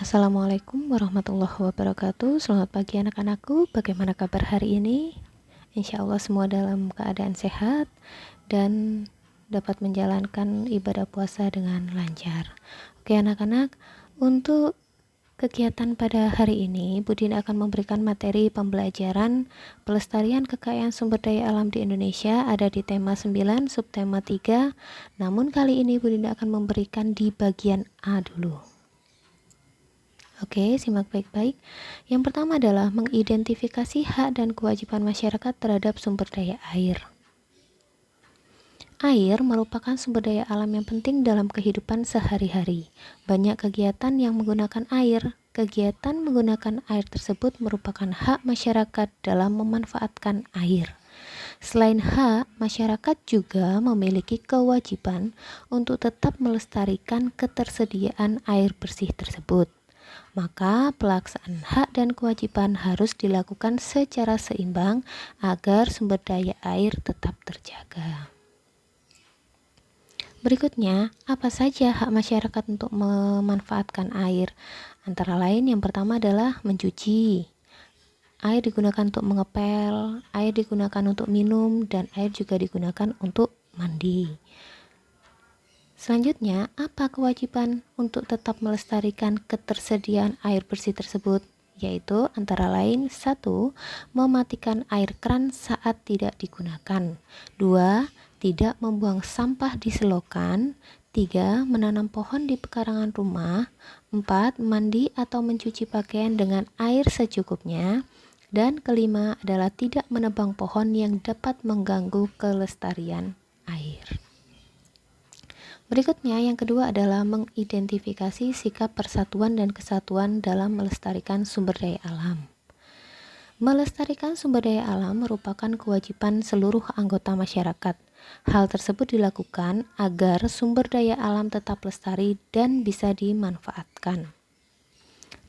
Assalamualaikum warahmatullahi wabarakatuh. Selamat pagi anak-anakku. Bagaimana kabar hari ini? Insya Allah semua dalam keadaan sehat dan dapat menjalankan ibadah puasa dengan lancar. Oke anak-anak, untuk kegiatan pada hari ini Budina akan memberikan materi pembelajaran pelestarian kekayaan sumber daya alam di Indonesia. Ada di tema 9, subtema 3. Namun kali ini Budina akan memberikan di bagian A dulu. Oke, simak baik-baik. Yang pertama adalah mengidentifikasi hak dan kewajiban masyarakat terhadap sumber daya air. Air merupakan sumber daya alam yang penting dalam kehidupan sehari-hari. Banyak kegiatan yang menggunakan air. Kegiatan menggunakan air tersebut merupakan hak masyarakat dalam memanfaatkan air. Selain hak, masyarakat juga memiliki kewajiban untuk tetap melestarikan ketersediaan air bersih tersebut. Maka pelaksanaan hak dan kewajiban harus dilakukan secara seimbang agar sumber daya air tetap terjaga. Berikutnya, apa saja hak masyarakat untuk memanfaatkan air? Antara lain yang pertama adalah mencuci. Air digunakan untuk mengepel, air digunakan untuk minum, dan air juga digunakan untuk mandi. Selanjutnya, apa kewajiban untuk tetap melestarikan ketersediaan air bersih tersebut? Yaitu antara lain 1. Mematikan air keran saat tidak digunakan. 2. Tidak membuang sampah di selokan. 3. Menanam pohon di pekarangan rumah. 4. Mandi atau mencuci pakaian dengan air secukupnya. Dan kelima adalah tidak menebang pohon yang dapat mengganggu kelestarian air. Berikutnya, yang kedua adalah mengidentifikasi sikap persatuan dan kesatuan dalam melestarikan sumber daya alam. Melestarikan sumber daya alam merupakan kewajiban seluruh anggota masyarakat. Hal tersebut dilakukan agar sumber daya alam tetap lestari dan bisa dimanfaatkan.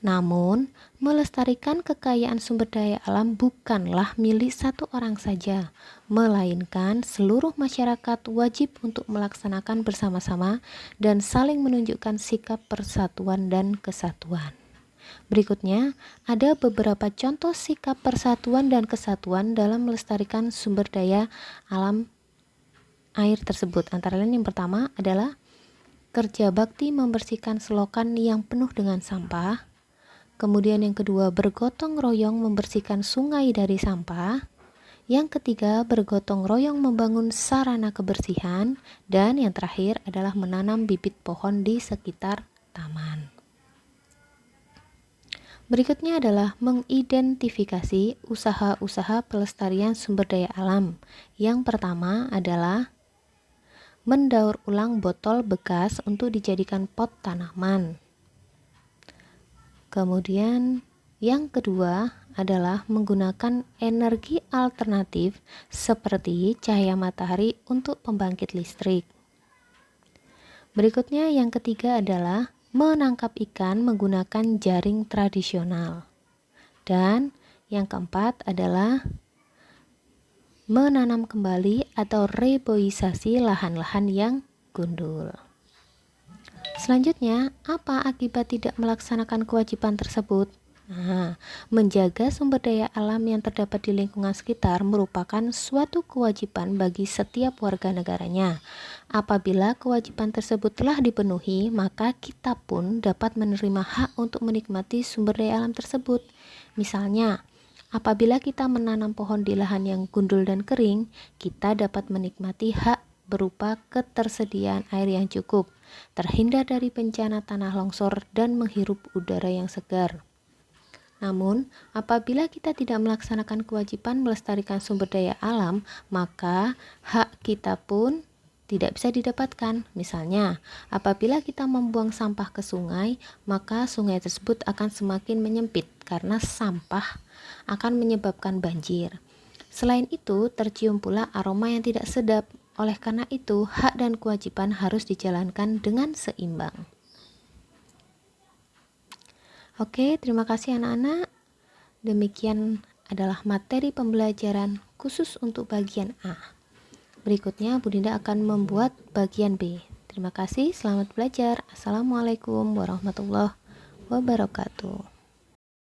Namun, melestarikan kekayaan sumber daya alam bukanlah milik satu orang saja, melainkan seluruh masyarakat wajib untuk melaksanakan bersama-sama dan saling menunjukkan sikap persatuan dan kesatuan. Berikutnya, ada beberapa contoh sikap persatuan dan kesatuan dalam melestarikan sumber daya alam air tersebut. Antara lain yang pertama adalah kerja bakti membersihkan selokan yang penuh dengan sampah. Kemudian yang kedua, bergotong royong membersihkan sungai dari sampah. Yang ketiga, bergotong royong membangun sarana kebersihan. Dan yang terakhir adalah menanam bibit pohon di sekitar taman. Berikutnya adalah mengidentifikasi usaha-usaha pelestarian sumber daya alam. Yang pertama adalah mendaur ulang botol bekas untuk dijadikan pot tanaman. Kemudian yang kedua adalah menggunakan energi alternatif seperti cahaya matahari untuk pembangkit listrik. Berikutnya yang ketiga adalah menangkap ikan menggunakan jaring tradisional. Dan yang keempat adalah menanam kembali atau reboisasi lahan-lahan yang gundul. Selanjutnya, apa akibat tidak melaksanakan kewajiban tersebut? Menjaga sumber daya alam yang terdapat di lingkungan sekitar merupakan suatu kewajiban bagi setiap warga negaranya. Apabila kewajiban tersebut telah dipenuhi, maka kita pun dapat menerima hak untuk menikmati sumber daya alam tersebut. Misalnya, apabila kita menanam pohon di lahan yang gundul dan kering, kita dapat menikmati hak berupa ketersediaan air yang cukup, terhindar dari bencana tanah longsor, dan menghirup udara yang segar. Namun, apabila kita tidak melaksanakan kewajiban melestarikan sumber daya alam, maka hak kita pun tidak bisa didapatkan. Misalnya, apabila kita membuang sampah ke sungai, maka sungai tersebut akan semakin menyempit karena sampah akan menyebabkan banjir. Selain itu, tercium pula aroma yang tidak sedap. Oleh karena itu, hak dan kewajiban harus dijalankan dengan seimbang. Oke, terima kasih anak-anak. Demikian adalah materi pembelajaran khusus untuk bagian A. Berikutnya, Budinda akan membuat bagian B. Terima kasih, selamat belajar. Assalamualaikum warahmatullahi wabarakatuh.